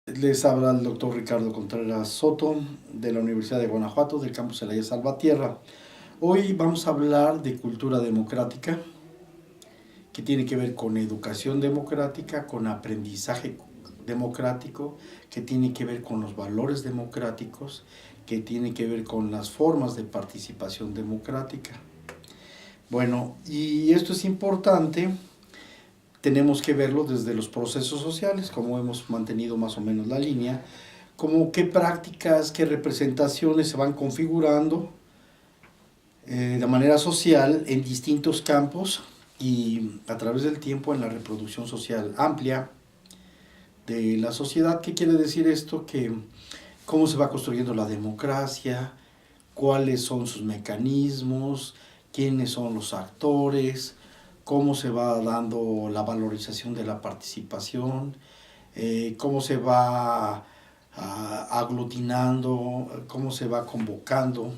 Les habla el doctor Ricardo Contreras Soto de la Universidad de Guanajuato, del campus Celaya Salvatierra. Hoy vamos a hablar de cultura democrática, que tiene que ver con educación democrática, con aprendizaje democrático, que tiene que ver con los valores democráticos, que tiene que ver con las formas de participación democrática. Bueno, y esto es importante. Tenemos que verlo desde los procesos sociales, como hemos mantenido más o menos la línea, como qué prácticas, qué representaciones se van configurando de manera social en distintos campos y a través del tiempo en la reproducción social amplia de la sociedad. ¿Qué quiere decir esto? Que cómo se va construyendo la democracia, cuáles son sus mecanismos, quiénes son los actores, cómo se va dando la valorización de la participación, cómo se va aglutinando, cómo se va convocando.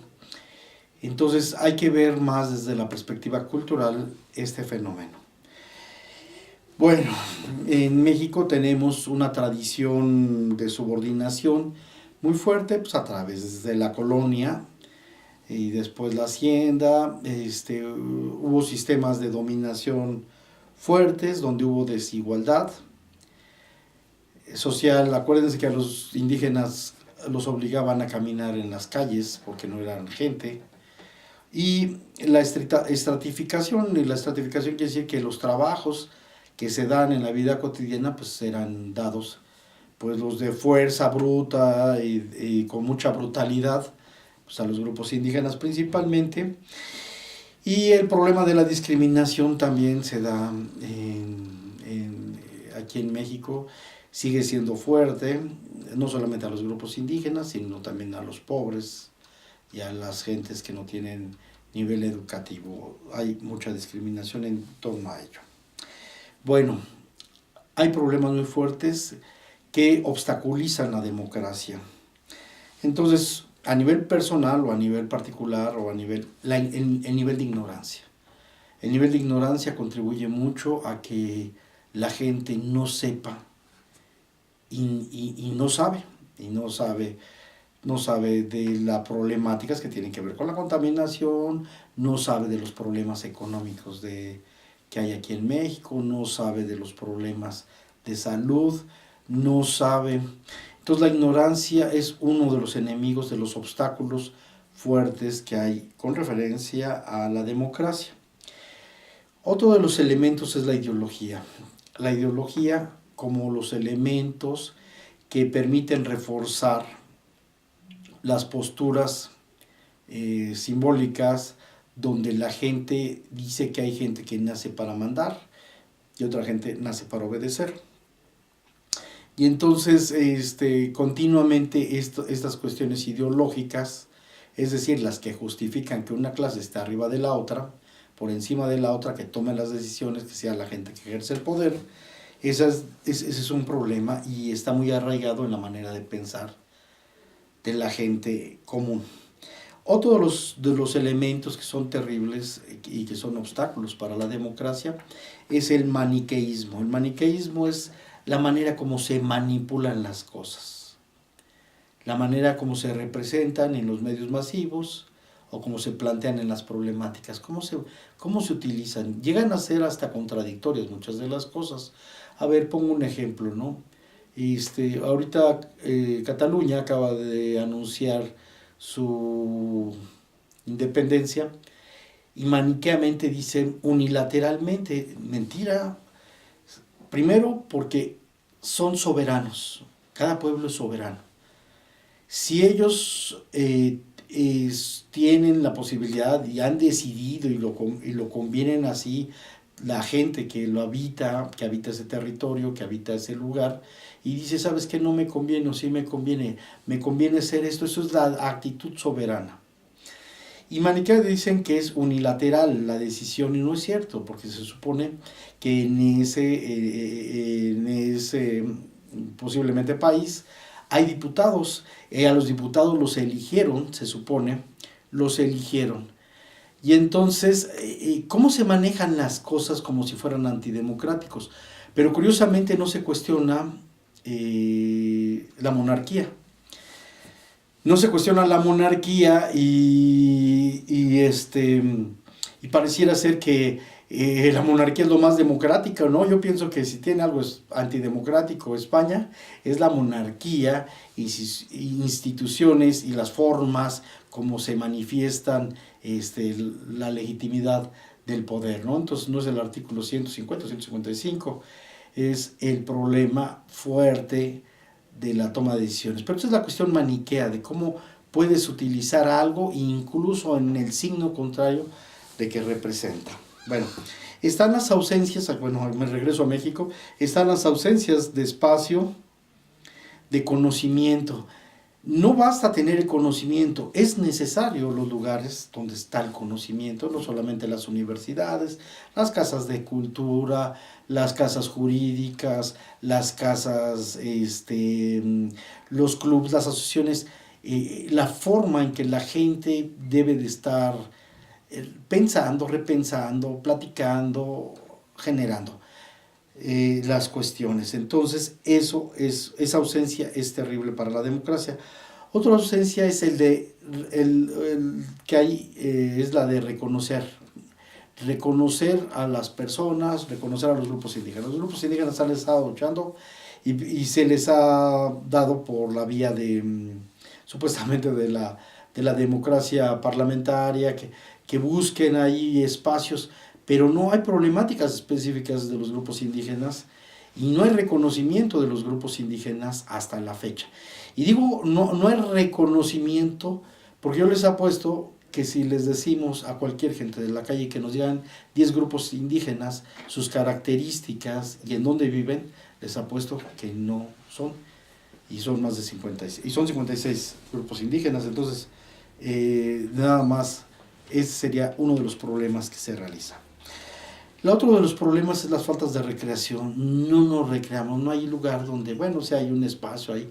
Entonces hay que ver más desde la perspectiva cultural este fenómeno. Bueno, en México tenemos una tradición de subordinación muy fuerte, pues a través de la colonia, y después la hacienda. Hubo sistemas de dominación fuertes donde hubo desigualdad social. Acuérdense que a los indígenas los obligaban a caminar en las calles porque no eran gente. Y la estratificación quiere decir que los trabajos que se dan en la vida cotidiana pues eran dados, pues los de fuerza bruta y con mucha brutalidad, pues a los grupos indígenas principalmente. Y el problema de la discriminación también se da aquí en México, sigue siendo fuerte, no solamente a los grupos indígenas, sino también a los pobres y a las gentes que no tienen nivel educativo. Hay mucha discriminación en torno a ello. Bueno, hay problemas muy fuertes que obstaculizan la democracia. Entonces, a nivel personal o a nivel particular o a nivel, el nivel de ignorancia. El nivel de ignorancia contribuye mucho a que la gente no sepa y no sabe de las problemáticas que tienen que ver con la contaminación, no sabe de los problemas económicos que hay aquí en México, no sabe de los problemas de salud, no sabe. Entonces la ignorancia es uno de los enemigos, de los obstáculos fuertes que hay con referencia a la democracia. Otro de los elementos es la ideología. La ideología como los elementos que permiten reforzar las posturas simbólicas, donde la gente dice que hay gente que nace para mandar y otra gente nace para obedecer. Y entonces continuamente estas cuestiones ideológicas, es decir, las que justifican que una clase esté arriba de la otra, por encima de la otra, que tome las decisiones, que sea la gente que ejerce el poder, ese es un problema y está muy arraigado en la manera de pensar de la gente común. Otro de los elementos que son terribles y que son obstáculos para la democracia es el maniqueísmo. El maniqueísmo es la manera como se manipulan las cosas, la manera como se representan en los medios masivos o como se plantean en las problemáticas, cómo se utilizan. Llegan a ser hasta contradictorias muchas de las cosas. A ver, pongo un ejemplo, ¿no? Ahorita Cataluña acaba de anunciar su independencia y maniqueamente dicen unilateralmente. Mentira. Primero porque son soberanos, cada pueblo es soberano. Si ellos tienen la posibilidad y han decidido y lo convienen así, la gente que que habita ese territorio, que habita ese lugar, y dice, ¿sabes qué? No me conviene o sí me conviene hacer esto. Eso es la actitud soberana. Y maniqueos dicen que es unilateral la decisión, y no es cierto, porque se supone que en ese posiblemente país hay diputados, a los diputados los eligieron, se supone, los eligieron. Y entonces, ¿cómo se manejan las cosas como si fueran antidemocráticos? Pero curiosamente no se cuestiona la monarquía. No se cuestiona la monarquía y pareciera ser que la monarquía es lo más democrática, ¿no? Yo pienso que si tiene algo antidemocrático España, es la monarquía y instituciones y las formas como se manifiestan la legitimidad del poder, ¿no? Entonces no es el artículo 150 o 155, es el problema fuerte de la toma de decisiones. Pero esa es la cuestión maniquea de cómo puedes utilizar algo incluso en el signo contrario de que representa. Bueno, están las ausencias, bueno, me regreso a México, están las ausencias de espacio, de conocimiento. No basta tener el conocimiento, es necesario los lugares donde está el conocimiento, no solamente las universidades, las casas de cultura, las casas jurídicas, las casas, los clubes, las asociaciones, la forma en que la gente debe de estar pensando, repensando, platicando, generando las cuestiones. Entonces, esa ausencia es terrible para la democracia. Otra ausencia es el que hay, es la de reconocer a las personas, reconocer a los grupos indígenas. Los grupos indígenas se les ha estado luchando y se les ha dado por la vía de, supuestamente, de la democracia parlamentaria, que busquen ahí espacios, pero no hay problemáticas específicas de los grupos indígenas y no hay reconocimiento de los grupos indígenas hasta la fecha. Y digo, no hay reconocimiento porque yo les apuesto que si les decimos a cualquier gente de la calle que nos digan 10 grupos indígenas, sus características y en dónde viven, les apuesto que no son, y son más de 56, y son 56 grupos indígenas. Entonces, nada más, ese sería uno de los problemas que se realiza. El otro de los problemas es las faltas de recreación. No nos recreamos, no hay lugar donde, bueno, sí hay un espacio ahí,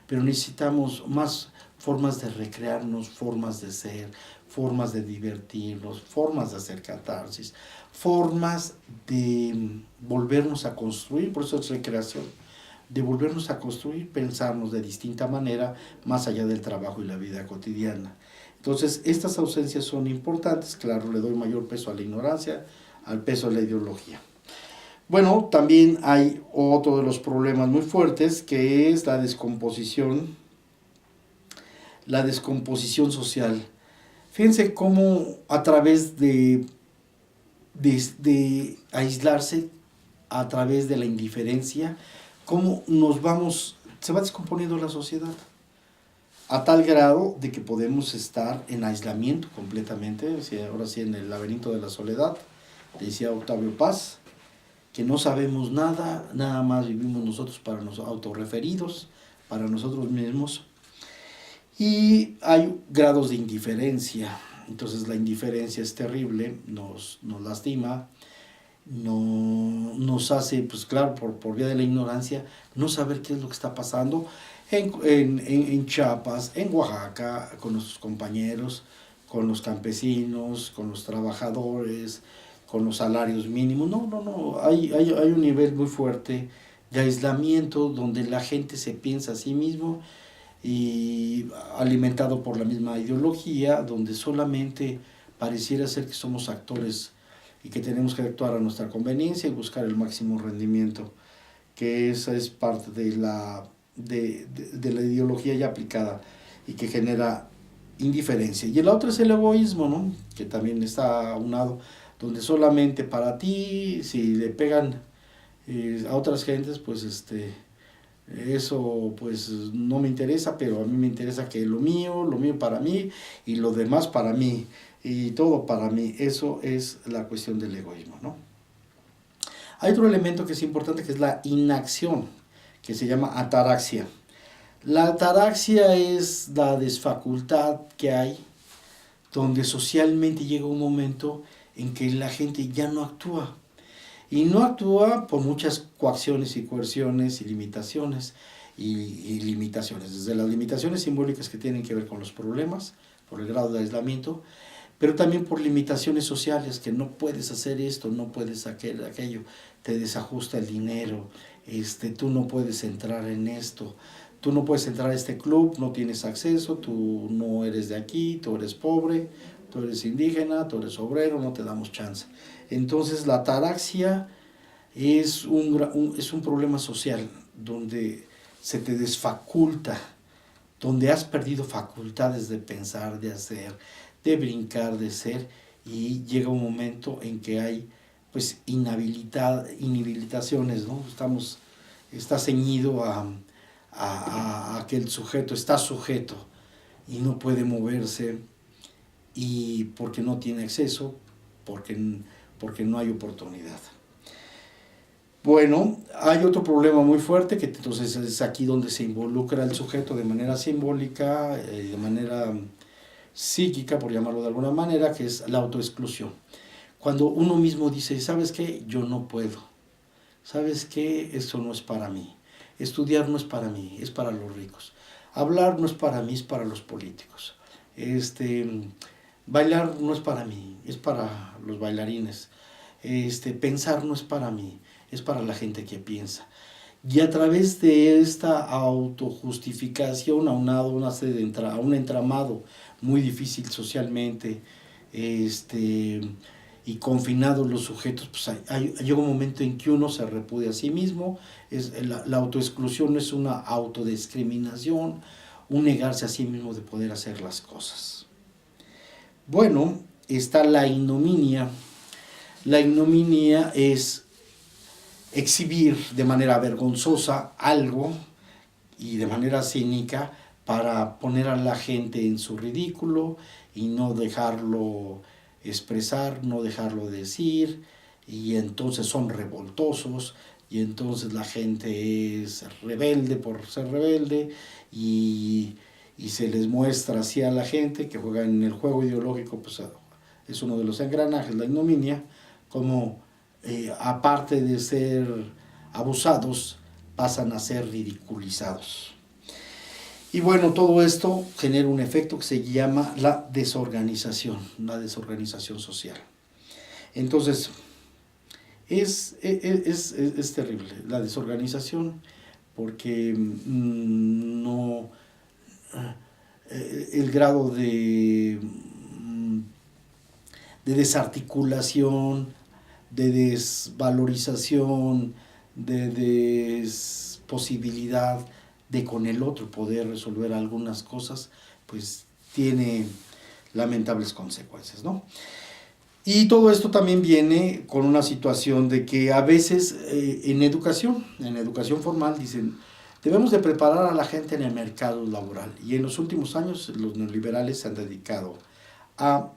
pero necesitamos más formas de recrearnos, formas de ser, formas de divertirnos, formas de hacer catarsis, formas de volvernos a construir, por eso es recreación, de volvernos a construir, pensarnos de distinta manera, más allá del trabajo y la vida cotidiana. Entonces, estas ausencias son importantes, claro, le doy mayor peso a la ignorancia, al peso de la ideología. Bueno, también hay otro de los problemas muy fuertes, que es la descomposición social. Fíjense cómo a través de aislarse, a través de la indiferencia, cómo se va descomponiendo la sociedad, a tal grado de que podemos estar en aislamiento completamente, ahora sí en el laberinto de la soledad, decía Octavio Paz, que no sabemos nada, nada más vivimos nosotros para nosotros, autorreferidos, para nosotros mismos, y hay grados de indiferencia. Entonces la indiferencia es terrible, nos lastima, nos hace, pues claro, por vía de la ignorancia, no saber qué es lo que está pasando en Chiapas, en Oaxaca, con nuestros compañeros, con los campesinos, con los trabajadores, con los salarios mínimos. No, hay un nivel muy fuerte de aislamiento donde la gente se piensa a sí mismo y alimentado por la misma ideología, donde solamente pareciera ser que somos actores y que tenemos que actuar a nuestra conveniencia y buscar el máximo rendimiento, que esa es parte de la ideología ya aplicada y que genera indiferencia. Y la otra es el egoísmo, ¿no? Que también está aunado, donde solamente para ti, si le pegan a otras gentes, pues eso pues no me interesa, pero a mí me interesa que lo mío para mí y lo demás para mí y todo para mí. Eso es la cuestión del egoísmo, ¿no? Hay otro elemento que es importante, que es la inacción, que se llama ataraxia. La ataraxia es la desfacultad que hay, donde socialmente llega un momento en que la gente ya no actúa. Y no actúa por muchas coacciones y coerciones y limitaciones. y limitaciones, desde las limitaciones simbólicas que tienen que ver con los problemas, por el grado de aislamiento, pero también por limitaciones sociales, que no puedes hacer esto, no puedes hacer aquello, te desajusta el dinero, tú no puedes entrar en esto, tú no puedes entrar a este club, no tienes acceso, tú no eres de aquí, tú eres pobre, tú eres indígena, tú eres obrero, no te damos chance. Entonces la ataraxia es un problema social donde se te desfaculta, donde has perdido facultades de pensar, de hacer, de brincar, de ser, y llega un momento en que hay pues inhabilitaciones, ¿no? Está ceñido a que el sujeto está sujeto y no puede moverse, y porque no tiene acceso, porque no hay oportunidad. Bueno, hay otro problema muy fuerte, que entonces es aquí donde se involucra el sujeto de manera simbólica, de manera psíquica, por llamarlo de alguna manera, que es la autoexclusión. Cuando uno mismo dice, ¿sabes qué? Yo no puedo. ¿Sabes qué? Esto no es para mí. Estudiar no es para mí, es para los ricos. Hablar no es para mí, es para los políticos. Bailar no es para mí, es para los bailarines. Pensar no es para mí, es para la gente que piensa. Y a través de esta autojustificación, aunado a un entramado muy difícil socialmente, y confinados los sujetos, pues llega un momento en que uno se repudia a sí mismo. La autoexclusión es una autodiscriminación, un negarse a sí mismo de poder hacer las cosas. Bueno, está la ignominia. La ignominia es exhibir de manera vergonzosa algo y de manera cínica para poner a la gente en su ridículo y no dejarlo expresar, no dejarlo decir, y entonces son revoltosos, y entonces la gente es rebelde por ser rebelde, y se les muestra así a la gente que juega en el juego ideológico, pues es uno de los engranajes, la ignominia, como aparte de ser abusados, pasan a ser ridiculizados. Y bueno, todo esto genera un efecto que se llama la desorganización social. Entonces, es terrible la desorganización, porque no el grado de desarticulación, de desvalorización, de desposibilidad de con el otro poder resolver algunas cosas, pues tiene lamentables consecuencias, ¿no? Y todo esto también viene con una situación de que a veces en educación formal dicen, debemos de preparar a la gente en el mercado laboral. Y en los últimos años los neoliberales se han dedicado a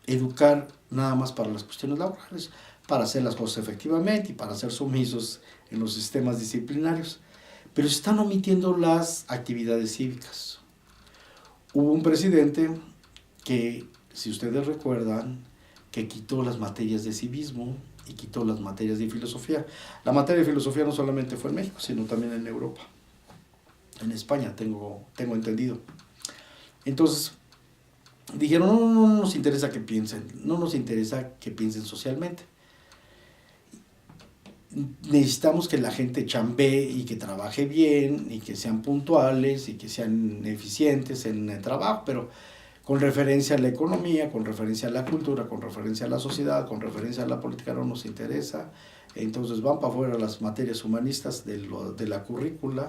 educar nada más para las cuestiones laborales, para hacer las cosas efectivamente y para ser sumisos en los sistemas disciplinarios. Pero se están omitiendo las actividades cívicas. Hubo un presidente que, si ustedes recuerdan, que quitó las materias de civismo y quitó las materias de filosofía. La materia de filosofía no solamente fue en México, sino también en Europa. En España, tengo entendido. Entonces, dijeron, no nos interesa que piensen, no nos interesa que piensen socialmente. Necesitamos que la gente chambee y que trabaje bien y que sean puntuales y que sean eficientes en el trabajo, pero con referencia a la economía, con referencia a la cultura, con referencia a la sociedad, con referencia a la política no nos interesa. Entonces van para afuera las materias humanistas de la currícula,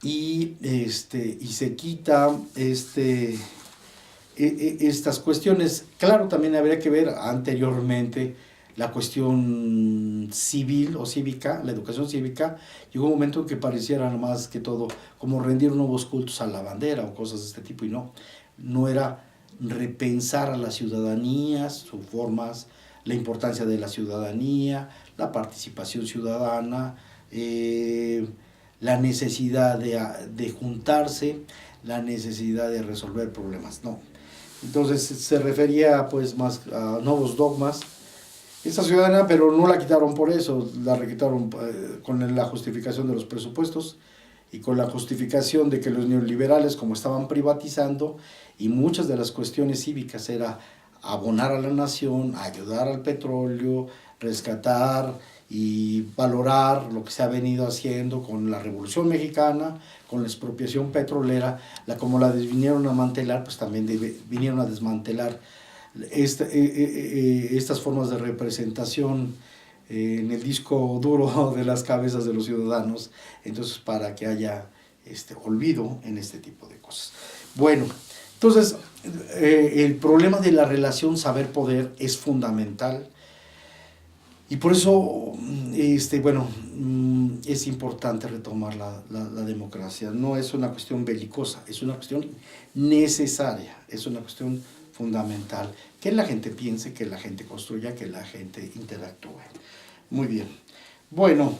y se quita estas cuestiones. Claro, también habría que ver anteriormente la cuestión civil o cívica, la educación cívica. Llegó un momento en que pareciera más que todo como rendir nuevos cultos a la bandera o cosas de este tipo, y no era repensar a la ciudadanía, sus formas, la importancia de la ciudadanía, la participación ciudadana, la necesidad de juntarse, la necesidad de resolver problemas, no. Entonces se refería pues más a nuevos dogmas. Esta ciudadanía, pero no la quitaron por eso, la requitaron con la justificación de los presupuestos, y con la justificación de que los neoliberales, como estaban privatizando, y muchas de las cuestiones cívicas era abonar a la nación, ayudar al petróleo, rescatar y valorar lo que se ha venido haciendo con la Revolución Mexicana, con la expropiación petrolera, como la vinieron a mantelar, pues también vinieron a desmantelar estas formas de representación en el disco duro de las cabezas de los ciudadanos, entonces para que haya olvido en este tipo de cosas. Bueno, entonces el problema de la relación saber-poder es fundamental y por eso bueno, es importante retomar la democracia. No es una cuestión belicosa, es una cuestión necesaria, es una cuestión fundamental, que la gente piense, que la gente construya, que la gente interactúe. Muy bien. Bueno,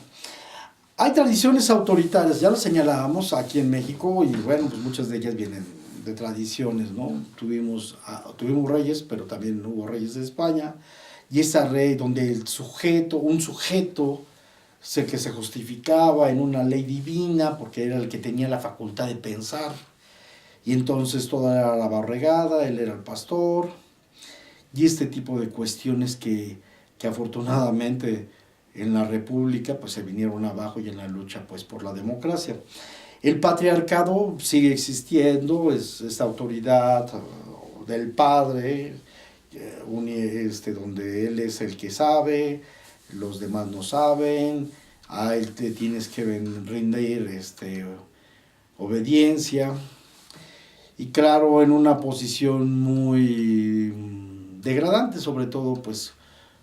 hay tradiciones autoritarias, ya lo señalábamos aquí en México, y bueno, pues muchas de ellas vienen de tradiciones, ¿no? Tuvimos reyes, pero también hubo reyes de España, y esa rey donde un sujeto que se justificaba en una ley divina, porque era el que tenía la facultad de pensar, y entonces toda era la barregada, él era el pastor, y este tipo de cuestiones que afortunadamente en la República pues se vinieron abajo y en la lucha pues por la democracia. El patriarcado sigue existiendo, es esta autoridad del padre, donde él es el que sabe, los demás no saben, a él te tienes que rendir obediencia, y claro, en una posición muy degradante, sobre todo pues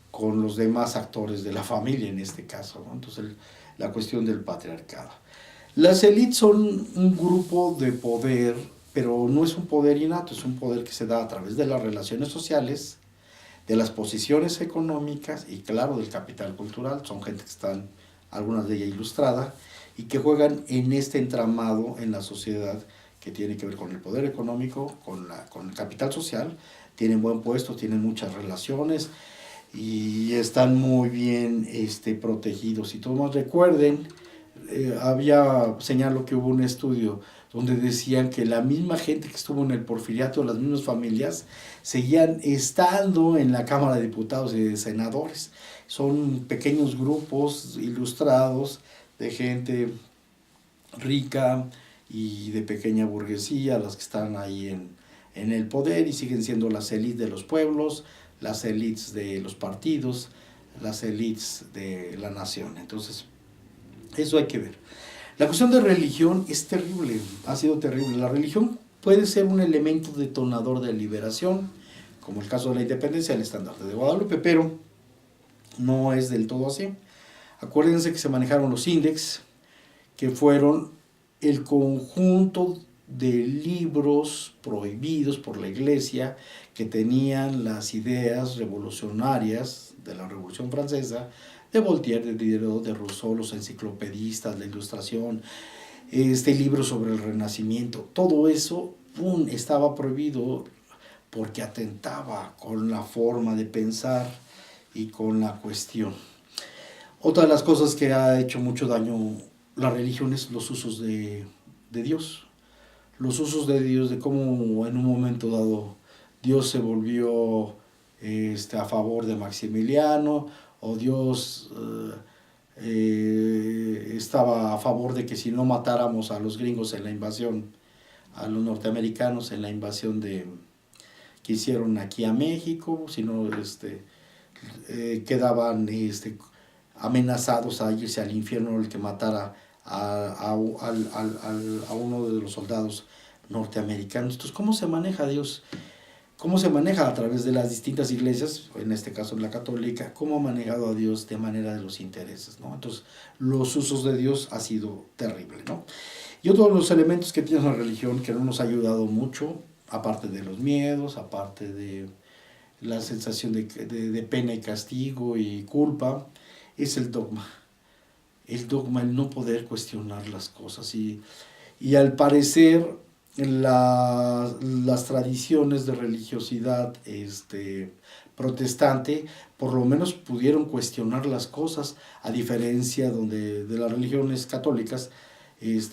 con los demás actores de la familia en este caso, ¿no? Entonces la cuestión del patriarcado. Las élites son un grupo de poder, pero no es un poder innato, es un poder que se da a través de las relaciones sociales, de las posiciones económicas y claro, del capital cultural. Son gente que están, algunas de ellas ilustrada, y que juegan en este entramado en la sociedad que tiene que ver con el poder económico, con el capital social. Tienen buen puesto, tienen muchas relaciones y están muy bien protegidos. Y todos recuerden, señalo que hubo un estudio donde decían que la misma gente que estuvo en el porfiriato, las mismas familias, seguían estando en la Cámara de Diputados y de Senadores. Son pequeños grupos ilustrados de gente rica y de pequeña burguesía, las que están ahí en el poder, y siguen siendo las élites de los pueblos, las élites de los partidos, las élites de la nación. Entonces, eso hay que ver. La cuestión de religión es terrible, ha sido terrible. La religión puede ser un elemento detonador de liberación, como el caso de la independencia del estandarte de Guadalupe, pero no es del todo así. Acuérdense que se manejaron los índex, que fueron el conjunto de libros prohibidos por la Iglesia que tenían las ideas revolucionarias de la Revolución Francesa, de Voltaire, de Diderot, de Rousseau, los enciclopedistas, la Ilustración, libro sobre el Renacimiento. Todo eso estaba prohibido porque atentaba con la forma de pensar y con la cuestión. Otra de las cosas que ha hecho mucho daño la religión es los usos de Dios. Los usos de Dios, de cómo en un momento dado Dios se volvió a favor de Maximiliano, o Dios estaba a favor de que si no matáramos a los gringos en la invasión, a los norteamericanos en la invasión que hicieron aquí a México, si no quedaban amenazados a irse al infierno el que matara a uno de los soldados norteamericanos. Entonces, ¿cómo se maneja Dios? ¿Cómo se maneja a través de las distintas iglesias, en este caso la católica? ¿Cómo ha manejado a Dios de manera de los intereses, ¿no? Entonces, los usos de Dios ha sido terrible, ¿no? Y otro de los elementos que tiene la religión que no nos ha ayudado mucho, aparte de los miedos, aparte de la sensación de pena y castigo y culpa, es el dogma. El dogma, el no poder cuestionar las cosas. Y al parecer las tradiciones de religiosidad protestante por lo menos pudieron cuestionar las cosas, a diferencia de las religiones católicas,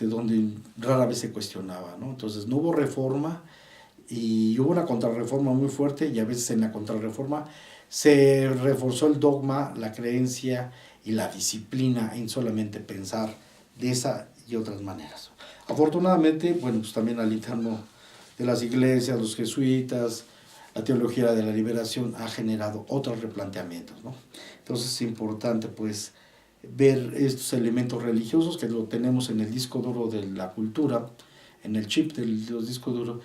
donde rara vez se cuestionaba, ¿no? Entonces no hubo reforma y hubo una contrarreforma muy fuerte, y a veces en la contrarreforma se reforzó el dogma, la creencia y la disciplina en solamente pensar de esa y otras maneras. Afortunadamente, bueno, pues también al interno de las iglesias, los jesuitas, la teología de la liberación ha generado otros replanteamientos, ¿no? Entonces es importante pues ver estos elementos religiosos que lo tenemos en el disco duro de la cultura, en el chip de los discos duros,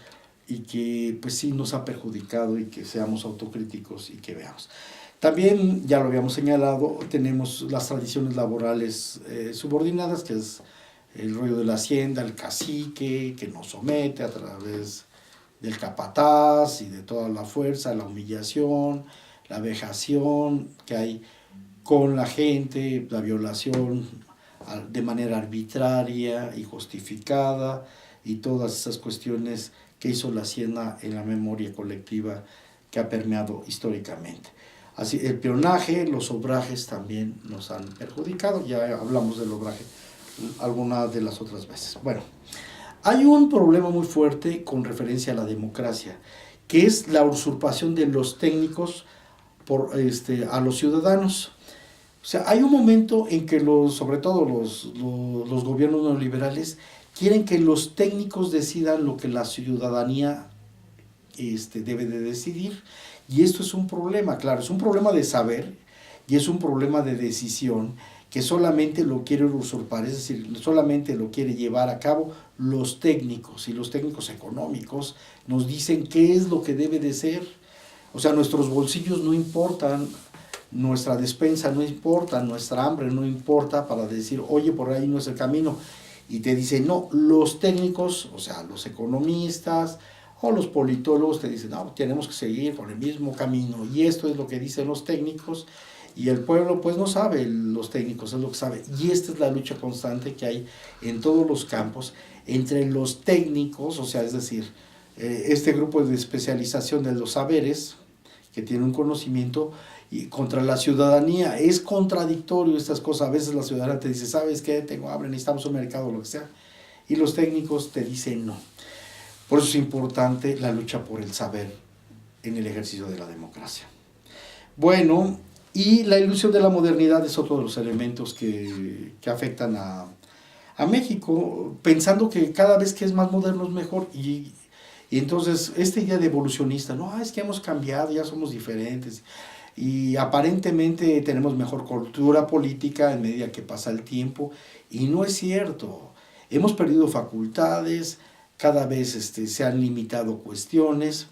y que pues sí nos ha perjudicado, y que seamos autocríticos y que veamos. También, ya lo habíamos señalado, tenemos las tradiciones laborales subordinadas, que es el rollo de la hacienda, el cacique, que nos somete a través del capataz y de toda la fuerza, la humillación, la vejación que hay con la gente, la violación de manera arbitraria y justificada, y todas esas cuestiones que hizo la hacienda en la memoria colectiva que ha permeado históricamente. Así, el peonaje, los obrajes también nos han perjudicado, ya hablamos del obraje algunas de las otras veces. Bueno, hay un problema muy fuerte con referencia a la democracia, que es la usurpación de los técnicos a los ciudadanos. O sea, hay un momento en que sobre todo los gobiernos neoliberales quieren que los técnicos decidan lo que la ciudadanía debe de decidir. Y esto es un problema, claro, es un problema de saber y es un problema de decisión que solamente lo quiere usurpar, es decir, solamente lo quiere llevar a cabo los técnicos, y los técnicos económicos nos dicen qué es lo que debe de ser. O sea, nuestros bolsillos no importan, nuestra despensa no importa, nuestra hambre no importa para decir, oye, por ahí no es el camino. Y te dicen, no, los técnicos, o sea, los economistas o los politólogos te dicen, no, tenemos que seguir por el mismo camino. Y esto es lo que dicen los técnicos, y el pueblo pues no sabe, los técnicos es lo que sabe. Y esta es la lucha constante que hay en todos los campos entre los técnicos, o sea, es decir, este grupo de especialización de los saberes, que tiene un conocimiento, y contra la ciudadanía. Es contradictorio estas cosas. A veces la ciudadanía te dice, ¿sabes qué? Tengo hambre, necesitamos un mercado, lo que sea. Y los técnicos te dicen no. Por eso es importante la lucha por el saber en el ejercicio de la democracia. Bueno, y la ilusión de la modernidad es otro de los elementos que afectan a México, pensando que cada vez que es más moderno es mejor. Y entonces esta idea de evolucionista, no, es que hemos cambiado, ya somos diferentes, y aparentemente tenemos mejor cultura política en medida que pasa el tiempo, y no es cierto. Hemos perdido facultades, cada vez se han limitado cuestiones,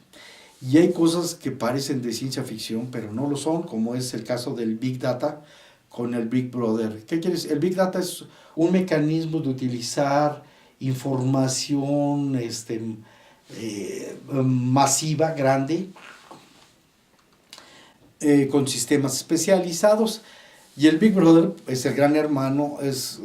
y hay cosas que parecen de ciencia ficción, pero no lo son, como es el caso del Big Data con el Big Brother. ¿Qué quieres? El Big Data es un mecanismo de utilizar información masiva, grande, con sistemas especializados. Y el Big Brother es el gran hermano, es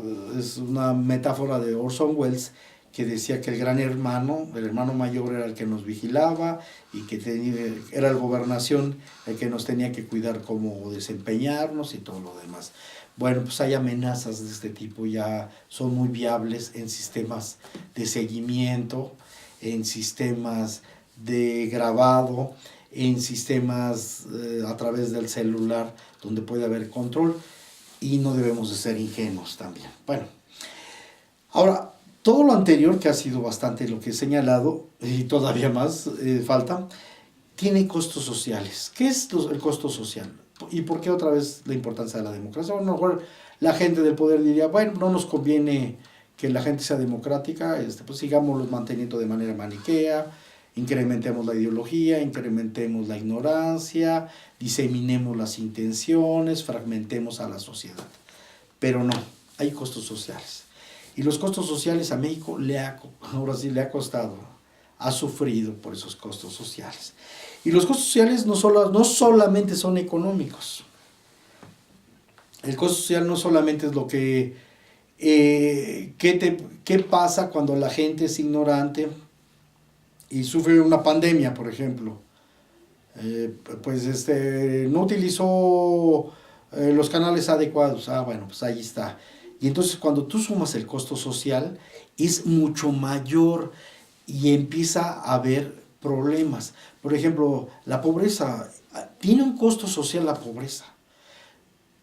una metáfora de Orson Welles, que decía que el gran hermano, el hermano mayor, era el que nos vigilaba, y que era la gobernación el que nos tenía que cuidar cómo desempeñarnos y todo lo demás. Bueno, pues hay amenazas de este tipo, ya son muy viables en sistemas de seguimiento, en sistemas de grabado, en sistemas a través del celular, donde puede haber control, y no debemos de ser ingenuos también. Bueno, ahora, todo lo anterior, que ha sido bastante lo que he señalado, y todavía más falta, tiene costos sociales. ¿Qué es el costo social? ¿Y por qué otra vez la importancia de la democracia? Bueno, a lo mejor la gente del poder diría, bueno, no nos conviene que la gente sea democrática, pues sigámoslo manteniendo de manera maniquea, incrementemos la ideología, incrementemos la ignorancia, diseminemos las intenciones, fragmentemos a la sociedad. Pero no, hay costos sociales. Y los costos sociales a México ahora sí le ha costado, ha sufrido por esos costos sociales. Y los costos sociales no solamente son económicos. El costo social no solamente es lo que ¿qué pasa cuando la gente es ignorante y sufre una pandemia, por ejemplo? No utilizó los canales adecuados. Bueno, pues ahí está. Y entonces cuando tú sumas el costo social es mucho mayor y empieza a haber problemas. Por ejemplo, la pobreza, tiene un costo social la pobreza.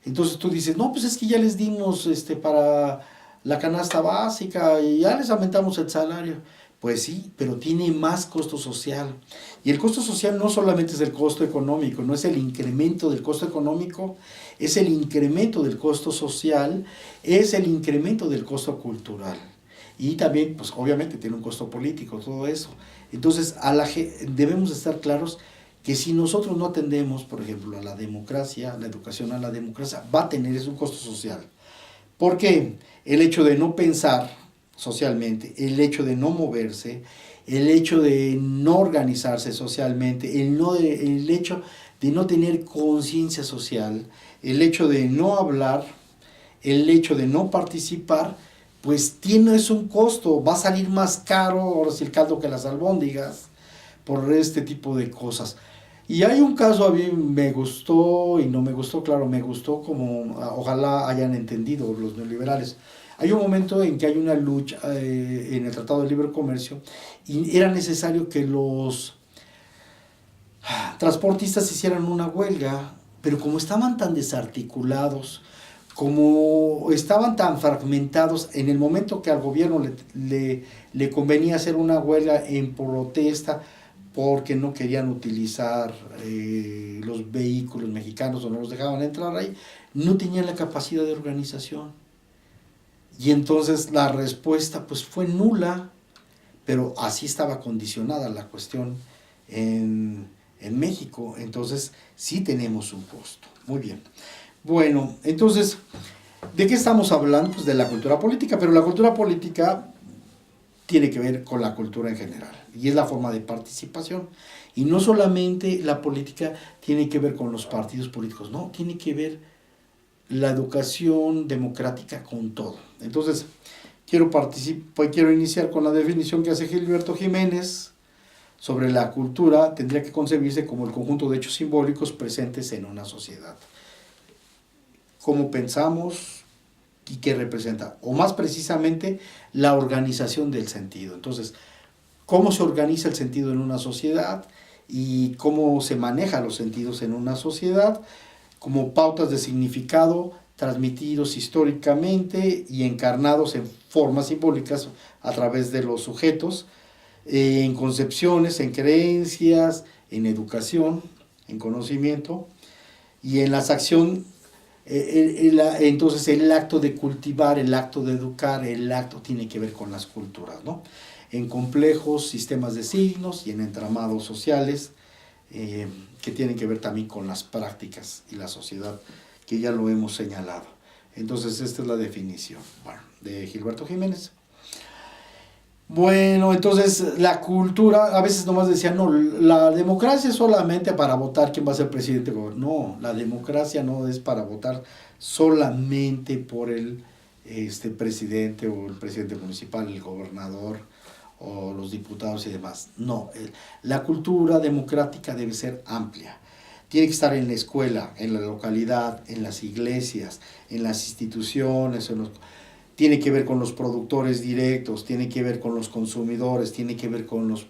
Entonces tú dices, no, pues es que ya les dimos para la canasta básica y ya les aumentamos el salario. Pues sí, pero tiene más costo social. Y el costo social no solamente es el costo económico, no es el incremento del costo económico, es el incremento del costo social, es el incremento del costo cultural. Y también, pues obviamente tiene un costo político, todo eso. Entonces, debemos estar claros que si nosotros no atendemos, por ejemplo, a la democracia, la educación a la democracia, va a tener un costo social. ¿Por qué? El hecho de no pensar socialmente, el hecho de no moverse, el hecho de no organizarse socialmente, el hecho de no tener conciencia social, el hecho de no hablar, el hecho de no participar, pues tiene eso un costo, va a salir más caro, ahora sí el caldo que las albóndigas, por este tipo de cosas. Y hay un caso, a mí me gustó y no me gustó, claro, me gustó como ojalá hayan entendido los neoliberales. Hay un momento en que hay una lucha en el Tratado de Libre Comercio y era necesario que los transportistas hicieran una huelga, pero como estaban tan desarticulados, como estaban tan fragmentados, en el momento que al gobierno le convenía hacer una huelga en protesta, porque no querían utilizar los vehículos mexicanos o no los dejaban entrar ahí, no tenían la capacidad de organización. Y entonces la respuesta pues fue nula, pero así estaba condicionada la cuestión en México. Entonces sí tenemos un costo. Muy bien. Bueno, entonces, ¿de qué estamos hablando? Pues de la cultura política, pero la cultura política tiene que ver con la cultura en general y es la forma de participación. Y no solamente la política tiene que ver con los partidos políticos, no, tiene que ver la educación democrática con todo. Entonces, quiero iniciar con la definición que hace Gilberto Jiménez sobre la cultura. Tendría que concebirse como el conjunto de hechos simbólicos presentes en una sociedad. Cómo pensamos y qué representa, o más precisamente, la organización del sentido. Entonces, cómo se organiza el sentido en una sociedad y cómo se manejan los sentidos en una sociedad, como pautas de significado transmitidos históricamente y encarnados en formas simbólicas a través de los sujetos, en concepciones, en creencias, en educación, en conocimiento y en las acciones. Entonces el acto de cultivar, el acto de educar, el acto tiene que ver con las culturas, ¿no? En complejos sistemas de signos y en entramados sociales que tienen que ver también con las prácticas y la sociedad, que ya lo hemos señalado. Entonces esta es la definición, bueno, de Gilberto Jiménez. Bueno, entonces la cultura, a veces nomás decían, no, la democracia es solamente para votar quién va a ser presidente. No, la democracia no es para votar solamente por el presidente o el presidente municipal, el gobernador o los diputados y demás. No, la cultura democrática debe ser amplia. Tiene que estar en la escuela, en la localidad, en las iglesias, en las instituciones, tiene que ver con los productores directos, tiene que ver con los consumidores, tiene que ver con las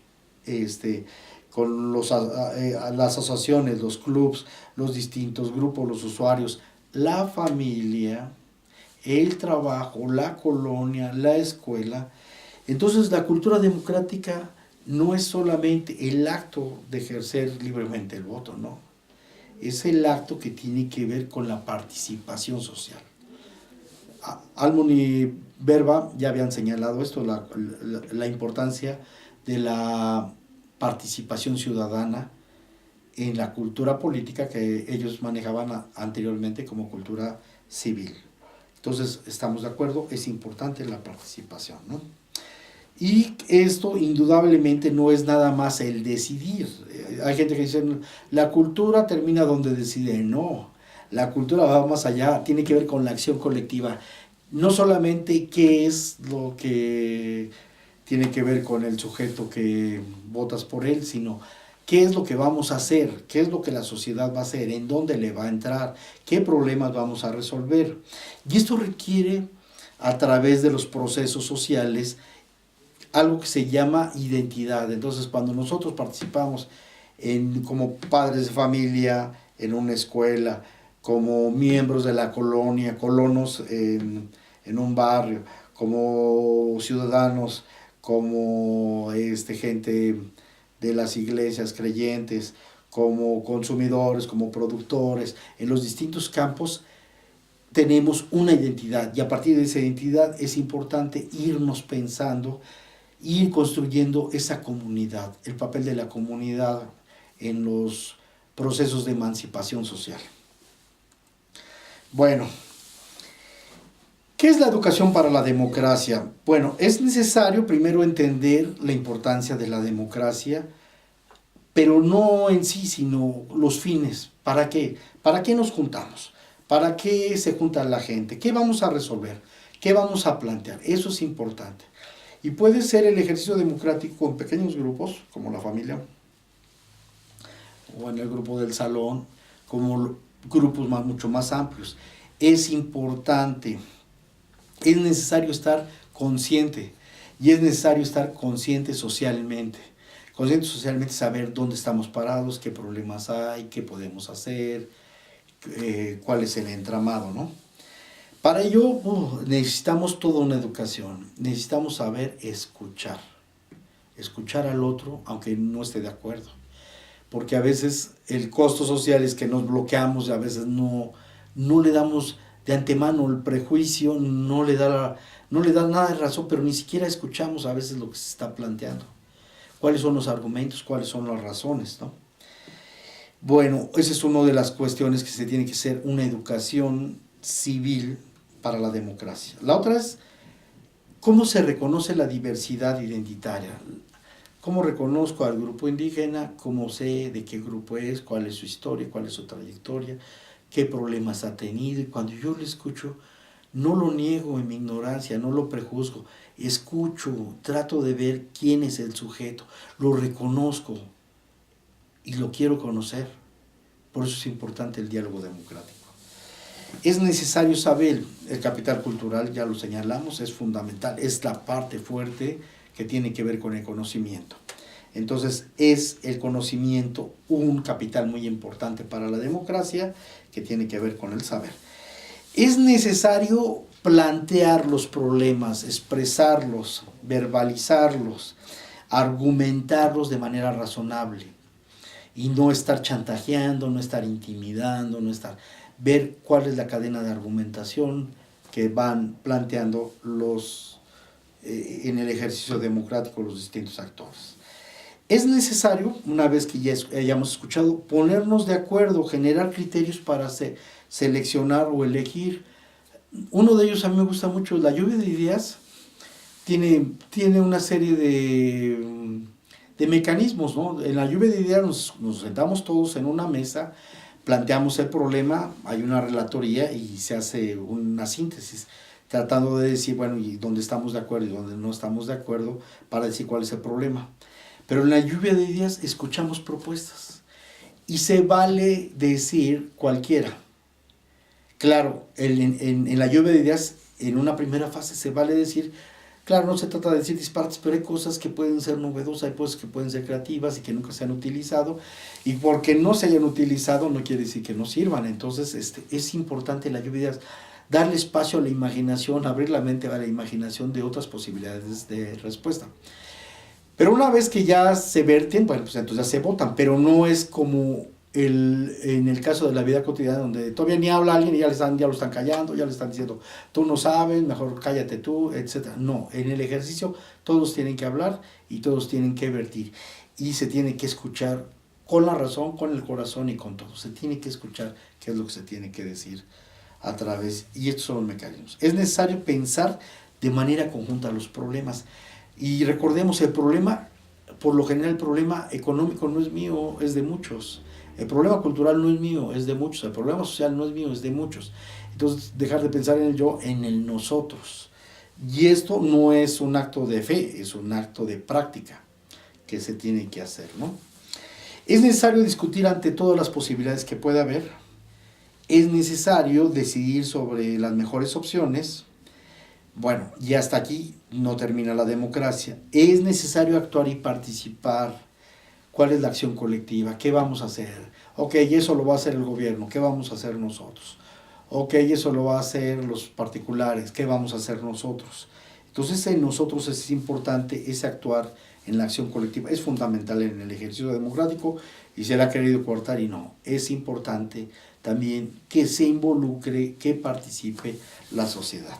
asociaciones, los clubs, los distintos grupos, los usuarios, la familia, el trabajo, la colonia, la escuela. Entonces la cultura democrática no es solamente el acto de ejercer libremente el voto, no. Es el acto que tiene que ver con la participación social. Almond y Verba ya habían señalado esto, la importancia de la participación ciudadana en la cultura política que ellos manejaban anteriormente como cultura civil. Entonces, estamos de acuerdo, es importante la participación, ¿no? Y esto indudablemente no es nada más el decidir. Hay gente que dice, la cultura termina donde decide. No, la cultura va más allá, tiene que ver con la acción colectiva. No solamente qué es lo que tiene que ver con el sujeto que votas por él, sino qué es lo que vamos a hacer, qué es lo que la sociedad va a hacer, en dónde le va a entrar, qué problemas vamos a resolver. Y esto requiere a través de los procesos sociales algo que se llama identidad. Entonces, cuando nosotros participamos como padres de familia, en una escuela, como miembros de la colonia, colonos en un barrio, como ciudadanos, como gente de las iglesias creyentes, como consumidores, como productores, en los distintos campos tenemos una identidad, y a partir de esa identidad es importante irnos pensando, ir construyendo esa comunidad, el papel de la comunidad en los procesos de emancipación social. Bueno, ¿qué es la educación para la democracia? Bueno, es necesario primero entender la importancia de la democracia, pero no en sí, sino los fines. ¿Para qué? ¿Para qué nos juntamos? ¿Para qué se junta la gente? ¿Qué vamos a resolver? ¿Qué vamos a plantear? Eso es importante. Y puede ser el ejercicio democrático en pequeños grupos, como la familia, o en el grupo del salón, como grupos mucho más amplios. Es importante, es necesario estar consciente, y es necesario estar consciente socialmente. Consciente socialmente, saber dónde estamos parados, qué problemas hay, qué podemos hacer, cuál es el entramado, ¿no? Para ello necesitamos toda una educación, necesitamos saber escuchar al otro aunque no esté de acuerdo, porque a veces el costo social es que nos bloqueamos y a veces no le damos de antemano el prejuicio, no le da nada de razón, pero ni siquiera escuchamos a veces lo que se está planteando, cuáles son los argumentos, cuáles son las razones, ¿no? Bueno, esa es una de las cuestiones que se tiene que hacer, una educación civil para la democracia. La otra es cómo se reconoce la diversidad identitaria. ¿Cómo reconozco al grupo indígena? ¿Cómo sé de qué grupo es? ¿Cuál es su historia? ¿Cuál es su trayectoria? ¿Qué problemas ha tenido? Y cuando yo lo escucho, no lo niego en mi ignorancia, no lo prejuzgo. Escucho, trato de ver quién es el sujeto, lo reconozco y lo quiero conocer. Por eso es importante el diálogo democrático. Es necesario saber, el capital cultural, ya lo señalamos, es fundamental, es la parte fuerte que tiene que ver con el conocimiento. Entonces, es el conocimiento un capital muy importante para la democracia que tiene que ver con el saber. Es necesario plantear los problemas, expresarlos, verbalizarlos, argumentarlos de manera razonable y no estar chantajeando, no estar intimidando, ver cuál es la cadena de argumentación que van planteando en el ejercicio democrático los distintos actores. Es necesario, una vez que ya hayamos escuchado, ponernos de acuerdo, generar criterios para seleccionar o elegir. Uno de ellos a mí me gusta mucho, la lluvia de ideas tiene una serie de mecanismos, ¿no? En la lluvia de ideas nos sentamos todos en una mesa, planteamos el problema, hay una relatoría y se hace una síntesis, tratando de decir, bueno, y dónde estamos de acuerdo y dónde no estamos de acuerdo, para decir cuál es el problema. Pero en la lluvia de ideas escuchamos propuestas y se vale decir cualquiera. Claro, en la lluvia de ideas, en una primera fase se vale decir, claro, no se trata de decir disparates, pero hay cosas que pueden ser novedosas, hay cosas que pueden ser creativas y que nunca se han utilizado, y porque no se hayan utilizado no quiere decir que no sirvan. Entonces es importante en la lluvia de ideas darle espacio a la imaginación, abrir la mente a la imaginación de otras posibilidades de respuesta. Pero una vez que ya se verten, bueno, pues entonces ya se votan, pero no es como en el caso de la vida cotidiana, donde todavía ni habla alguien y ya lo están callando, ya le están diciendo, tú no sabes, mejor cállate tú, etc. No, en el ejercicio todos tienen que hablar y todos tienen que vertir. Y se tiene que escuchar con la razón, con el corazón y con todo. Se tiene que escuchar qué es lo que se tiene que decir a través, y estos son los mecanismos. Es necesario pensar de manera conjunta los problemas. Y recordemos, el problema, por lo general el problema económico no es mío, es de muchos. El problema cultural no es mío, es de muchos. El problema social no es mío, es de muchos. Entonces, dejar de pensar en el yo, en el nosotros. Y esto no es un acto de fe, es un acto de práctica que se tiene que hacer, ¿no? Es necesario discutir ante todas las posibilidades que pueda haber. Es necesario decidir sobre las mejores opciones. Bueno, y hasta aquí no termina la democracia. Es necesario actuar y participar. ¿Cuál es la acción colectiva? ¿Qué vamos a hacer? Ok, eso lo va a hacer el gobierno. ¿Qué vamos a hacer nosotros? Ok, eso lo va a hacer los particulares. ¿Qué vamos a hacer nosotros? Entonces en nosotros es importante ese actuar en la acción colectiva. Es fundamental en el ejercicio democrático y se le ha querido cortar y no. Es importante también que se involucre, que participe la sociedad.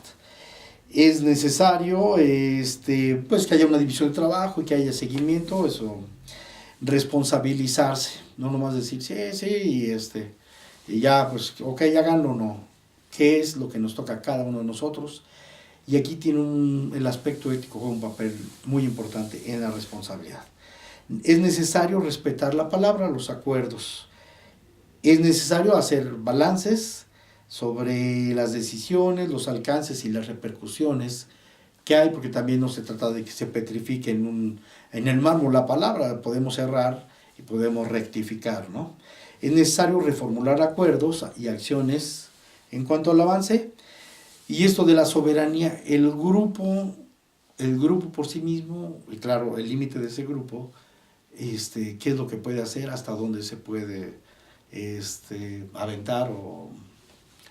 Es necesario pues que haya una división de trabajo y que haya seguimiento, eso, responsabilizarse, no nomás decir sí, sí, y ya, pues, ok, háganlo, no. ¿Qué es lo que nos toca a cada uno de nosotros? Y aquí tiene el aspecto ético juega un papel muy importante en la responsabilidad. Es necesario respetar la palabra, los acuerdos. Es necesario hacer balances sobre las decisiones, los alcances y las repercusiones que hay, porque también no se trata de que se petrifique en el mármol la palabra, podemos errar y podemos rectificar, ¿no? Es necesario reformular acuerdos y acciones en cuanto al avance, y esto de la soberanía, el grupo por sí mismo, y claro, el límite de ese grupo, qué es lo que puede hacer, hasta dónde se puede aventar o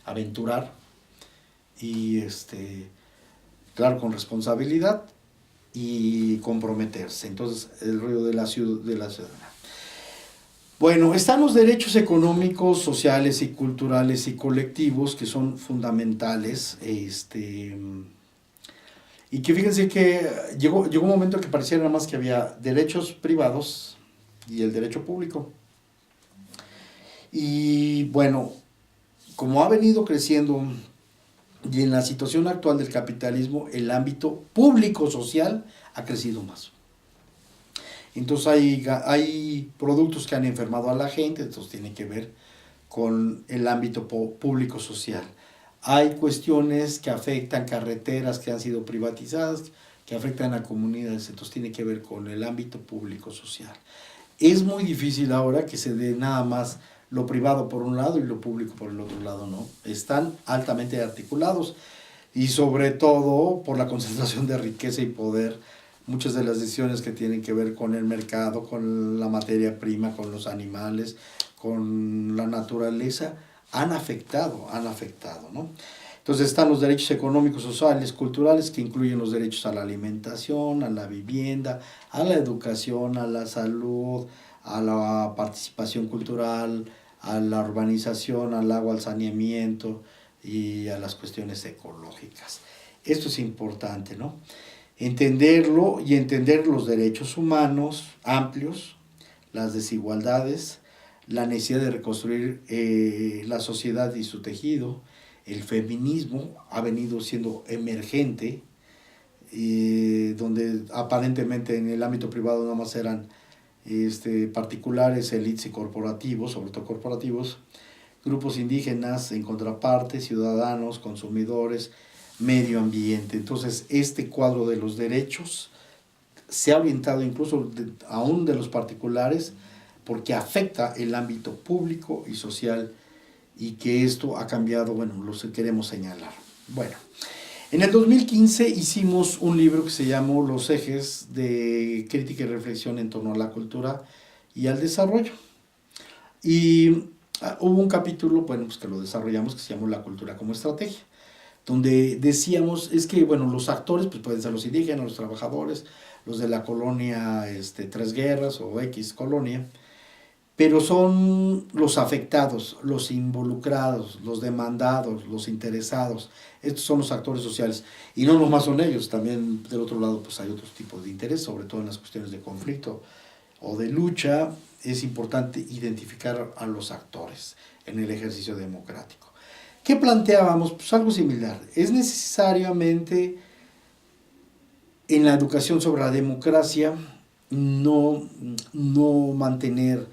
aventurar, y claro, con responsabilidad y comprometerse. Entonces, el rollo de la ciudad. Bueno, están los derechos económicos, sociales y culturales y colectivos que son fundamentales. Y que fíjense que llegó un momento que pareciera nada más que había derechos privados y el derecho público. Y bueno, como ha venido creciendo y en la situación actual del capitalismo, el ámbito público-social ha crecido más. Entonces hay productos que han enfermado a la gente, entonces tiene que ver con el ámbito público-social. Hay cuestiones que afectan carreteras que han sido privatizadas, que afectan a comunidades, entonces tiene que ver con el ámbito público-social. Es muy difícil ahora que se dé nada más lo privado por un lado y lo público por el otro lado, ¿no? Están altamente articulados y sobre todo por la concentración de riqueza y poder. Muchas de las decisiones que tienen que ver con el mercado, con la materia prima, con los animales, con la naturaleza, han afectado, ¿no? Entonces están los derechos económicos, sociales, culturales, que incluyen los derechos a la alimentación, a la vivienda, a la educación, a la salud, a la participación cultural, a la urbanización, al agua, al saneamiento y a las cuestiones ecológicas. Esto es importante, ¿no? Entenderlo y entender los derechos humanos amplios, las desigualdades, la necesidad de reconstruir la sociedad y su tejido. El feminismo ha venido siendo emergente, donde aparentemente en el ámbito privado nada más eran particulares, élites y corporativos, sobre todo corporativos, grupos indígenas en contraparte, ciudadanos, consumidores, medio ambiente. Entonces, este cuadro de los derechos se ha orientado incluso aún de los particulares porque afecta el ámbito público y social y que esto ha cambiado, bueno, lo queremos señalar. Bueno, en el 2015 hicimos un libro que se llamó Los ejes de crítica y reflexión en torno a la cultura y al desarrollo. Y hubo un capítulo, bueno, pues que lo desarrollamos, que se llamó La cultura como estrategia, donde decíamos, es que, bueno, los actores pues pueden ser los indígenas, los trabajadores, los de la colonia Tres Guerras o X colonia, pero son los afectados, los involucrados, los demandados, los interesados. Estos son los actores sociales. Y no nomás son ellos, también del otro lado pues hay otros tipos de interés, sobre todo en las cuestiones de conflicto o de lucha. Es importante identificar a los actores en el ejercicio democrático. ¿Qué planteábamos? Pues algo similar. Es necesariamente en la educación sobre la democracia no mantener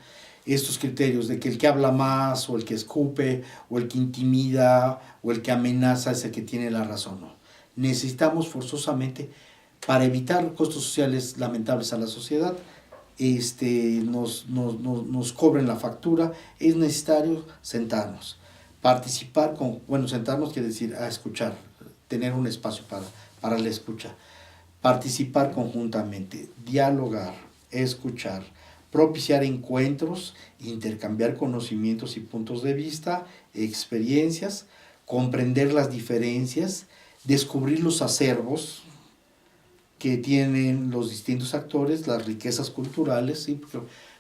estos criterios de que el que habla más o el que escupe o el que intimida o el que amenaza es el que tiene la razón. No. Necesitamos forzosamente, para evitar costos sociales lamentables a la sociedad, nos cobren la factura, es necesario sentarnos, participar sentarnos quiere decir a escuchar, tener un espacio para la escucha. Participar conjuntamente, dialogar, escuchar, propiciar encuentros, intercambiar conocimientos y puntos de vista, experiencias, comprender las diferencias, descubrir los acervos que tienen los distintos actores, las riquezas culturales, ¿sí? Porque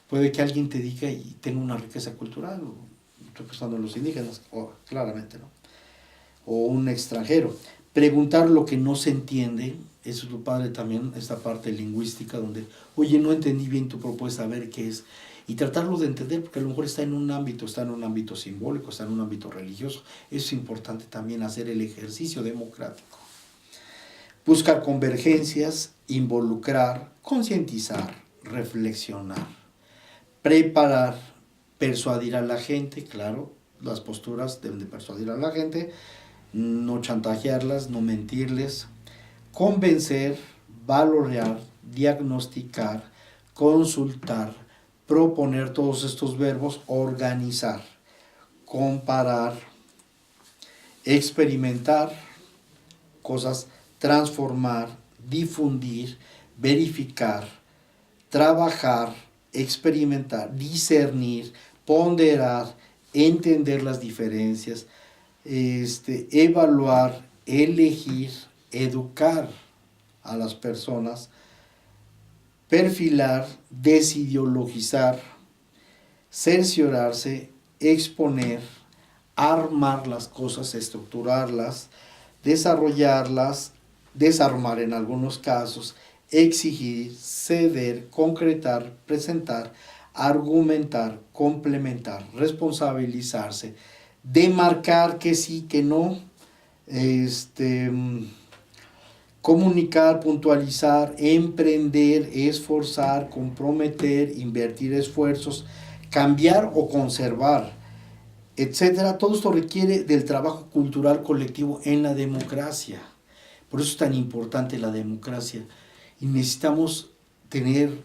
puede que alguien te diga y tenga una riqueza cultural, estoy pensando en los indígenas, claramente, ¿no? O un extranjero. Preguntar lo que no se entiende, eso es lo padre también, esta parte lingüística donde, oye, no entendí bien tu propuesta, a ver qué es, y tratarlo de entender, porque a lo mejor está en un ámbito simbólico, está en un ámbito religioso. Es importante también hacer el ejercicio democrático. Buscar convergencias, involucrar, concientizar, reflexionar, preparar, persuadir a la gente, claro, las posturas deben de persuadir a la gente, no chantajearlas, no mentirles, convencer, valorar, diagnosticar, consultar, proponer, todos estos verbos, organizar, comparar, experimentar cosas, transformar, difundir, verificar, trabajar, experimentar, discernir, ponderar, entender las diferencias, evaluar, elegir, educar a las personas, perfilar, desideologizar, cerciorarse, exponer, armar las cosas, estructurarlas, desarrollarlas, desarmar en algunos casos, exigir, ceder, concretar, presentar, argumentar, complementar, responsabilizarse, demarcar que sí, que no, comunicar, puntualizar, emprender, esforzar, comprometer, invertir esfuerzos, cambiar o conservar, etcétera. Todo esto requiere del trabajo cultural colectivo en la democracia. Por eso es tan importante la democracia. Y necesitamos tener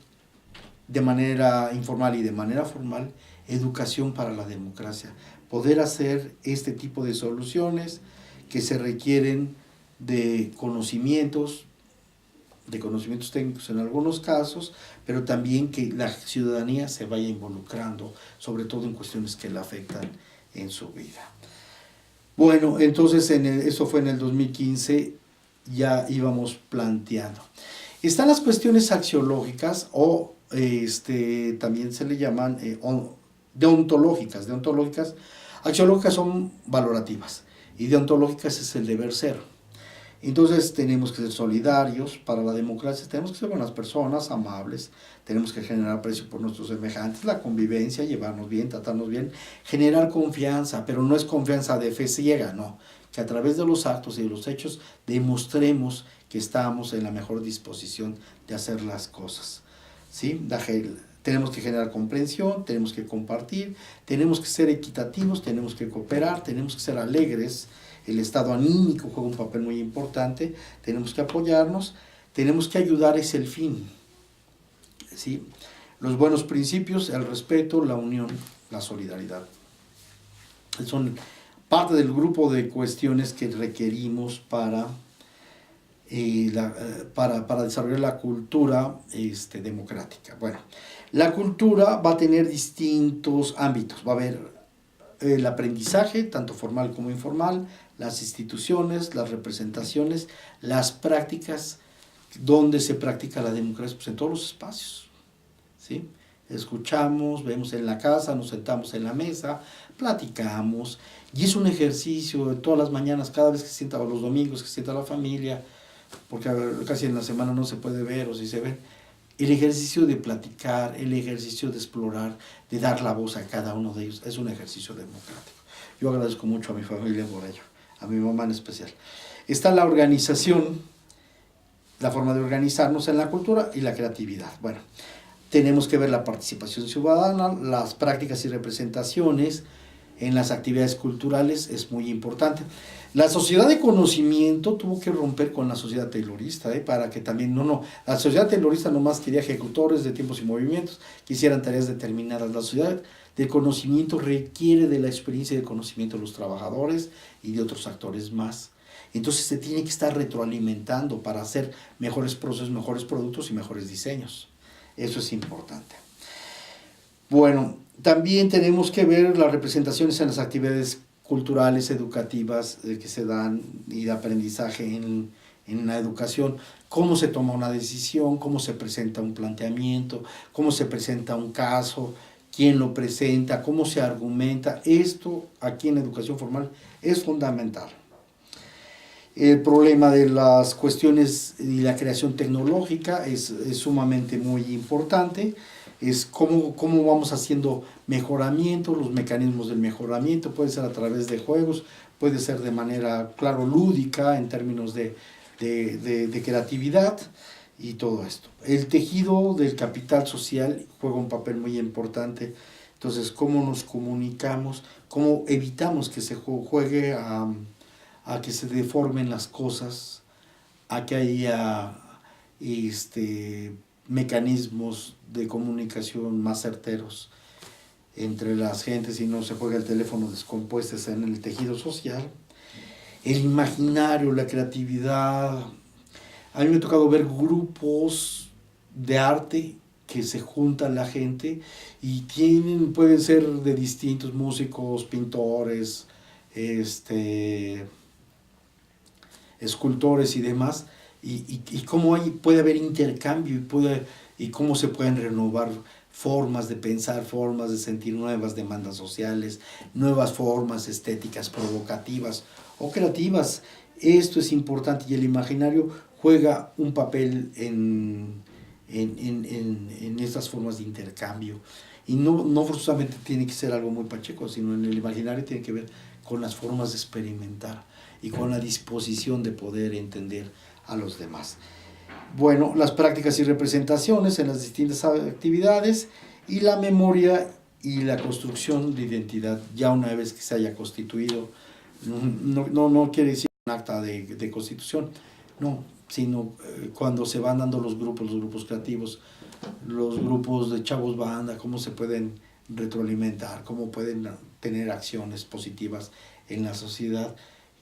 de manera informal y de manera formal educación para la democracia. Poder hacer este tipo de soluciones que se requieren de conocimientos técnicos en algunos casos, pero también que la ciudadanía se vaya involucrando, sobre todo en cuestiones que la afectan en su vida. Bueno, entonces eso fue en el 2015, ya íbamos planteando. Están las cuestiones axiológicas o también se le llaman deontológicas. Axiológicas son valorativas y deontológicas es el deber ser. Entonces tenemos que ser solidarios para la democracia, tenemos que ser buenas personas, amables, tenemos que generar aprecio por nuestros semejantes, la convivencia, llevarnos bien, tratarnos bien, generar confianza, pero no es confianza de fe ciega, no, que a través de los actos y de los hechos demostremos que estamos en la mejor disposición de hacer las cosas, ¿sí? Tenemos que generar comprensión, tenemos que compartir, tenemos que ser equitativos, tenemos que cooperar, tenemos que ser alegres. El estado anímico juega un papel muy importante, tenemos que apoyarnos, tenemos que ayudar, es el fin, ¿sí? Los buenos principios, el respeto, la unión, la solidaridad. Son parte del grupo de cuestiones que requerimos para desarrollar la cultura democrática. Bueno, la cultura va a tener distintos ámbitos, va a haber el aprendizaje, tanto formal como informal, las instituciones, las representaciones, las prácticas, donde se practica la democracia, pues en todos los espacios, ¿sí? Escuchamos, vemos en la casa, nos sentamos en la mesa, platicamos, y es un ejercicio de todas las mañanas, cada vez que se sienta, o los domingos que se sienta la familia, porque casi en la semana no se puede ver, o si se ve, el ejercicio de platicar, el ejercicio de explorar, de dar la voz a cada uno de ellos, es un ejercicio democrático. Yo agradezco mucho a mi familia por ello, a mi mamá en especial. Está la organización, la forma de organizarnos en la cultura y la creatividad. Bueno, tenemos que ver la participación ciudadana, las prácticas y representaciones en las actividades culturales, es muy importante. La sociedad de conocimiento tuvo que romper con la sociedad taylorista, para que también, la sociedad taylorista nomás quería ejecutores de tiempos y movimientos que hicieran tareas determinadas. La sociedad de conocimiento requiere de la experiencia y del conocimiento de los trabajadores y de otros actores más. Entonces se tiene que estar retroalimentando para hacer mejores procesos, mejores productos y mejores diseños. Eso es importante. Bueno, también tenemos que ver las representaciones en las actividades culturales, educativas que se dan y de aprendizaje en la educación, cómo se toma una decisión, cómo se presenta un planteamiento, cómo se presenta un caso, quién lo presenta, cómo se argumenta. Esto aquí en la educación formal es fundamental. El problema de las cuestiones y la creación tecnológica es sumamente muy importante. Es cómo vamos haciendo mejoramiento, los mecanismos del mejoramiento, puede ser a través de juegos, puede ser de manera, claro, lúdica en términos de creatividad y todo esto. El tejido del capital social juega un papel muy importante. Entonces, cómo nos comunicamos, cómo evitamos que se juegue a que se deformen las cosas, a que haya mecanismos de comunicación más certeros entre las gentes y no se juega el teléfono descompuesto en el tejido social. El imaginario, la creatividad. A mí me ha tocado ver grupos de arte que se juntan la gente y pueden ser de distintos músicos, pintores, escultores y demás, y cómo puede haber intercambio y cómo se pueden renovar formas de pensar, formas de sentir, nuevas demandas sociales, nuevas formas estéticas provocativas o creativas. Esto es importante y el imaginario juega un papel en estas formas de intercambio. Y no forzosamente tiene que ser algo muy pacheco, sino en el imaginario tiene que ver con las formas de experimentar y con la disposición de poder entender a los demás. Bueno, las prácticas y representaciones en las distintas actividades y la memoria y la construcción de identidad ya una vez que se haya constituido. No quiere decir un acta de constitución, no, sino cuando se van dando los grupos creativos, los grupos de chavos banda, cómo se pueden retroalimentar, cómo pueden tener acciones positivas en la sociedad.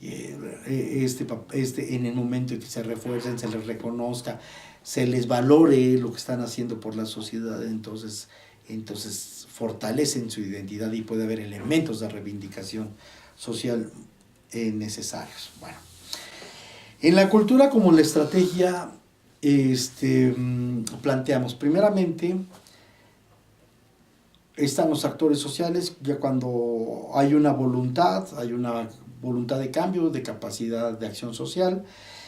En el momento en que se refuercen, se les reconozca, se les valore lo que están haciendo por la sociedad, entonces fortalecen su identidad y puede haber elementos de reivindicación social necesarios. Bueno, en la cultura como en la estrategia planteamos primeramente están los actores sociales, ya cuando hay una voluntad de cambio, de capacidad de acción social,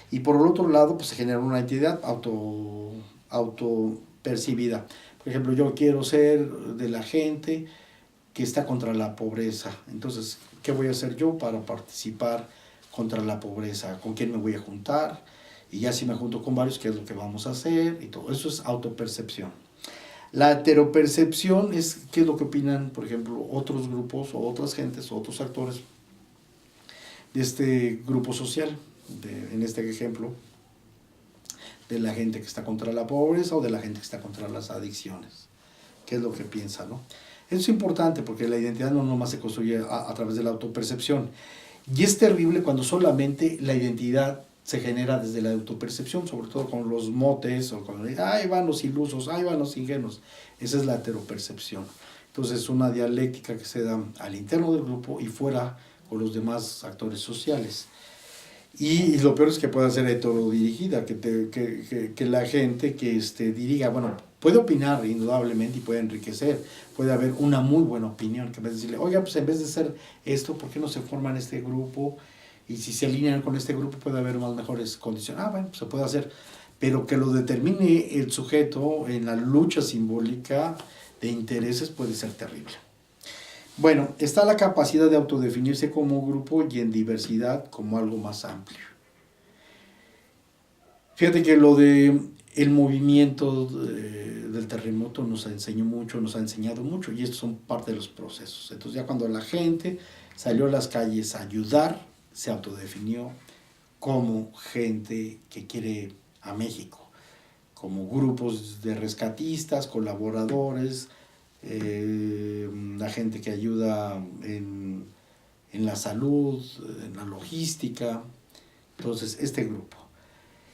y por el otro lado pues se genera una entidad autopercibida. Por ejemplo, yo quiero ser de la gente que está contra la pobreza, entonces, ¿qué voy a hacer yo para participar contra la pobreza? ¿Con quién me voy a juntar? Y ya si me junto con varios, ¿qué es lo que vamos a hacer? Y todo eso es autopercepción. La heteropercepción es qué es lo que opinan, por ejemplo, otros grupos o otras gentes o otros actores de este grupo social, en este ejemplo, de la gente que está contra la pobreza o de la gente que está contra las adicciones. ¿Qué es lo que piensa, no? Eso es importante porque la identidad no nomás se construye a través de la autopercepción. Y es terrible cuando solamente la identidad se genera desde la autopercepción, sobre todo con los motes, o cuando dicen, ahí van los ilusos, ahí van los ingenuos. Esa es la heteropercepción. Entonces es una dialéctica que se da al interno del grupo y fuera con los demás actores sociales. Y lo peor es que puede ser heterodirigida, que la gente que diriga, bueno, puede opinar indudablemente y puede enriquecer, puede haber una muy buena opinión, que en vez de decirle, oiga, pues en vez de hacer esto, ¿por qué no se forman este grupo? Y si se alinean con este grupo puede haber unas mejores condiciones. Bueno, pues se puede hacer, pero que lo determine el sujeto en la lucha simbólica de intereses puede ser terrible. Bueno, está la capacidad de autodefinirse como grupo y en diversidad como algo más amplio. Fíjate que lo de el movimiento del terremoto nos enseñó mucho, nos ha enseñado mucho, y estos son parte de los procesos. Entonces ya cuando la gente salió a las calles a ayudar, se autodefinió como gente que quiere a México, como grupos de rescatistas, colaboradores, la gente que ayuda en la salud, en la logística, Entonces, este grupo.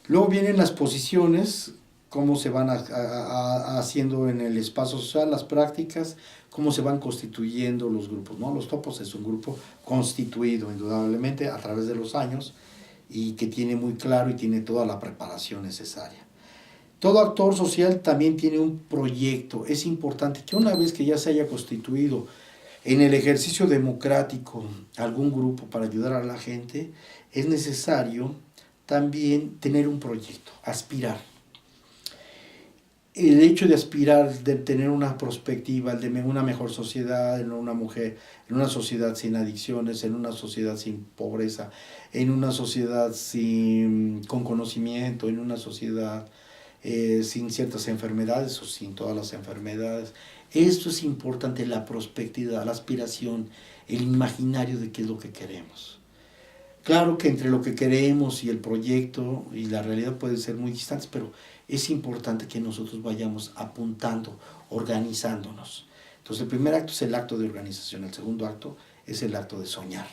Luego vienen las posiciones, cómo se van haciendo en el espacio social, las prácticas, cómo se van constituyendo los grupos, ¿no? Los topos es un grupo constituido indudablemente a través de los años y que tiene muy claro y tiene toda la preparación necesaria. Todo actor social también tiene un proyecto. Es importante que una vez que ya se haya constituido en el ejercicio democrático algún grupo para ayudar a la gente, es necesario también tener un proyecto, aspirar. El hecho de aspirar, de tener una perspectiva, de una mejor sociedad, en una sociedad sin adicciones, en una sociedad sin pobreza, en una sociedad con conocimiento, en una sociedad sin ciertas enfermedades o sin todas las enfermedades. Esto es importante, la perspectiva, la aspiración, el imaginario de qué es lo que queremos. Claro que entre lo que queremos y el proyecto y la realidad pueden ser muy distantes, pero es importante que nosotros vayamos apuntando, organizándonos. Entonces el primer acto es el acto de organización, el segundo acto es el acto de soñar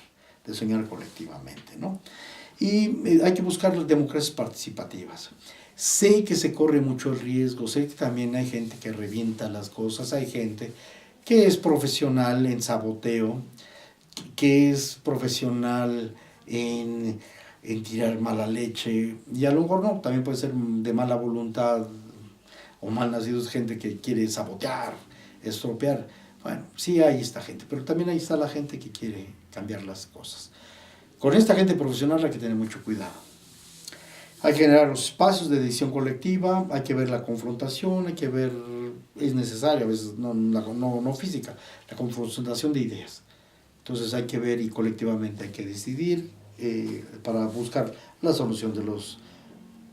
colectivamente, ¿no? Y hay que buscar las democracias participativas. Sé que se corre mucho el riesgo, sé que también hay gente que revienta las cosas, hay gente que es profesional en saboteo, que es profesional en tirar mala leche, y a lo mejor no, también puede ser de mala voluntad o mal nacidos, gente que quiere sabotear, estropear. Bueno, sí hay esta gente, pero también ahí está la gente que quiere cambiar las cosas. Con esta gente profesional hay que tener mucho cuidado. Hay que generar los espacios de decisión colectiva, hay que ver la confrontación, hay que ver, es necesario, a veces no física, la confrontación de ideas. Entonces hay que ver y colectivamente hay que decidir para buscar la solución de los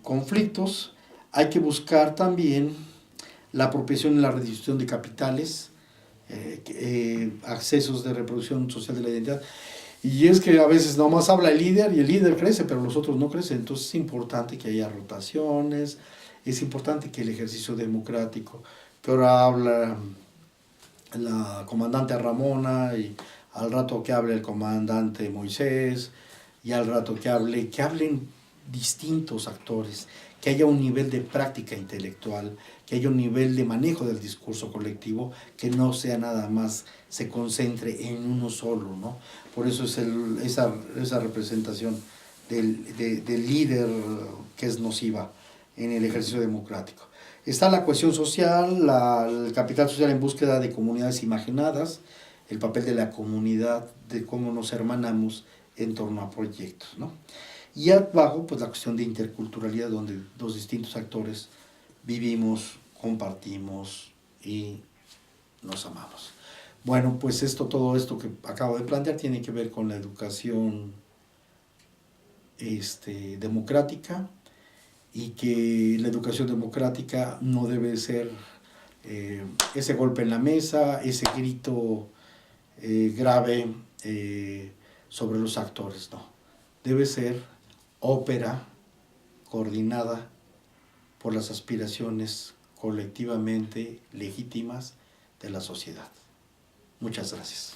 conflictos. Hay que buscar también la apropiación y la redistribución de capitales, accesos de reproducción social de la identidad. Y es que a veces nomás habla el líder y el líder crece, pero los otros no crecen. Entonces es importante que haya rotaciones, es importante que el ejercicio democrático, que ahora habla la comandante Ramona y al rato que hable el comandante Moisés y al rato que hablen distintos actores, que haya un nivel de práctica intelectual, que haya un nivel de manejo del discurso colectivo, que no sea nada más, se concentre en uno solo, ¿no? Por eso es esa representación del líder que es nociva en el ejercicio democrático. Está la cohesión social, el capital social en búsqueda de comunidades imaginadas, el papel de la comunidad, de cómo nos hermanamos en torno a proyectos, ¿no? Y abajo, pues la cuestión de interculturalidad, donde los distintos actores vivimos, compartimos y nos amamos. Bueno, pues todo esto que acabo de plantear tiene que ver con la educación democrática, y que la educación democrática no debe ser ese golpe en la mesa, ese grito grave sobre los actores, no. Debe ser ópera coordinada por las aspiraciones colectivamente legítimas de la sociedad. Muchas gracias.